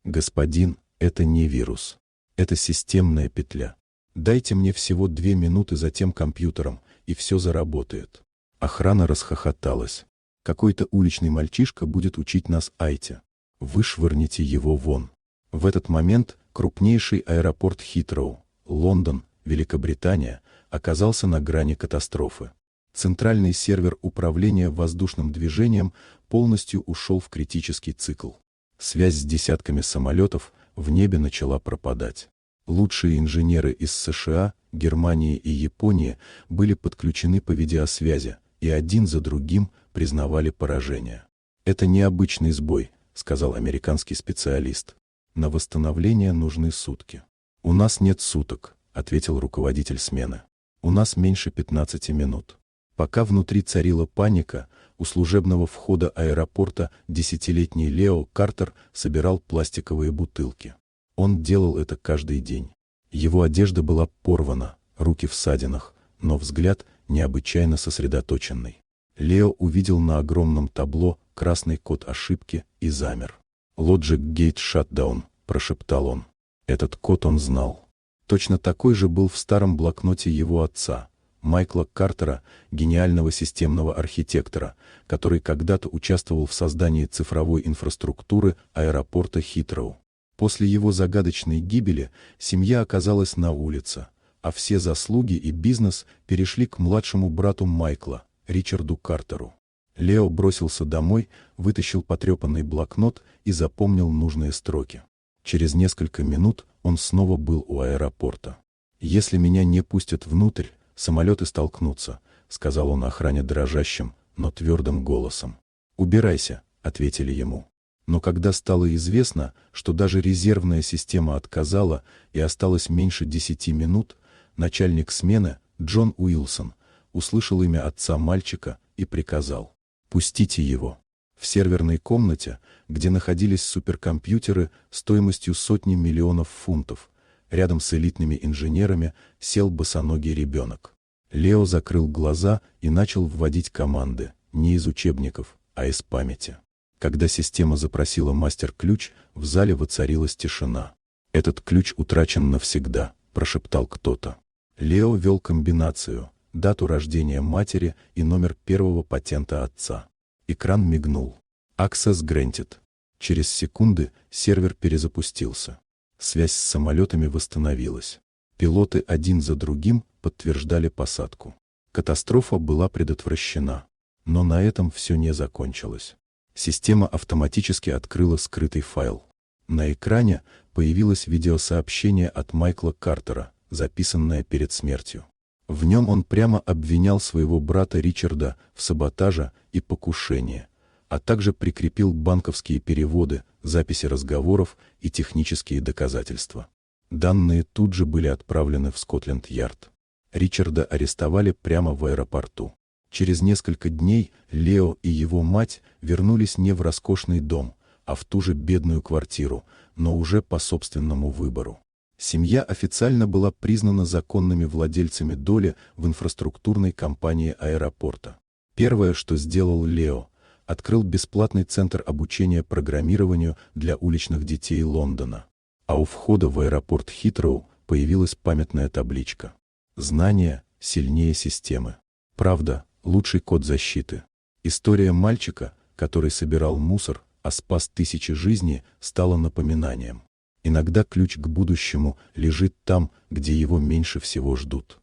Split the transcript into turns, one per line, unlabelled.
Господин, это не вирус. Это системная петля. Дайте мне всего 2 минуты за тем компьютером, и все заработает. Охрана расхохоталась. Какой-то уличный мальчишка будет учить нас Айте. Вышвырните его вон. В этот момент крупнейший аэропорт Хитроу, Лондон, Великобритания, оказался на грани катастрофы. Центральный сервер управления воздушным движением полностью ушел в критический цикл. Связь с десятками самолетов в небе начала пропадать. Лучшие инженеры из США, Германии и Японии были подключены по видеосвязи, и один за другим признавали поражение. «Это необычный сбой», — сказал американский специалист. «На восстановление нужны сутки». «У нас нет суток», — ответил руководитель смены. «У нас меньше 15 минут». Пока внутри царила паника, у служебного входа аэропорта 10-летний Лео Картер собирал пластиковые бутылки. Он делал это каждый день. Его одежда была порвана, руки в ссадинах, но взгляд необычайно сосредоточенный. Лео увидел на огромном табло красный код ошибки и замер. «Logic Gate Shutdown», — прошептал он. Этот код он знал. Точно такой же был в старом блокноте его отца, Майкла Картера, гениального системного архитектора, который когда-то участвовал в создании цифровой инфраструктуры аэропорта Хитроу. После его загадочной гибели семья оказалась на улице, а все заслуги и бизнес перешли к младшему брату Майкла, Ричарду Картеру. Лео бросился домой, вытащил потрепанный блокнот и запомнил нужные строки. Через несколько минут он снова был у аэропорта. «Если меня не пустят внутрь, самолеты столкнутся», — сказал он охране дрожащим, но твердым голосом. «Убирайся», — ответили ему. Но когда стало известно, что даже резервная система отказала и осталось меньше 10 минут, начальник смены, Джон Уилсон, услышал имя отца мальчика и приказал: «Пустите его». В серверной комнате, где находились суперкомпьютеры стоимостью сотни миллионов фунтов, рядом с элитными инженерами сел босоногий ребенок. Лео закрыл глаза и начал вводить команды, не из учебников, а из памяти. Когда система запросила мастер-ключ, в зале воцарилась тишина. «Этот ключ утрачен навсегда», — прошептал кто-то. Лео ввел комбинацию, дату рождения матери и номер первого патента отца. Экран мигнул. «Access granted». Через секунды сервер перезапустился. Связь с самолетами восстановилась. Пилоты один за другим подтверждали посадку. Катастрофа была предотвращена. Но на этом все не закончилось. Система автоматически открыла скрытый файл. На экране появилось видеосообщение от Майкла Картера, записанное перед смертью. В нем он прямо обвинял своего брата Ричарда в саботаже и покушении, а также прикрепил банковские переводы, записи разговоров и технические доказательства. Данные тут же были отправлены в Скотленд-Ярд. Ричарда арестовали прямо в аэропорту. Через несколько дней Лео и его мать вернулись не в роскошный дом, а в ту же бедную квартиру, но уже по собственному выбору. Семья официально была признана законными владельцами доли в инфраструктурной компании аэропорта. Первое, что сделал Лео, открыл бесплатный центр обучения программированию для уличных детей Лондона. А у входа в аэропорт Хитроу появилась памятная табличка: «Знание сильнее системы». Правда, лучший код защиты. История мальчика, который собирал мусор, а спас тысячи жизней, стала напоминанием. Иногда ключ к будущему лежит там, где его меньше всего ждут.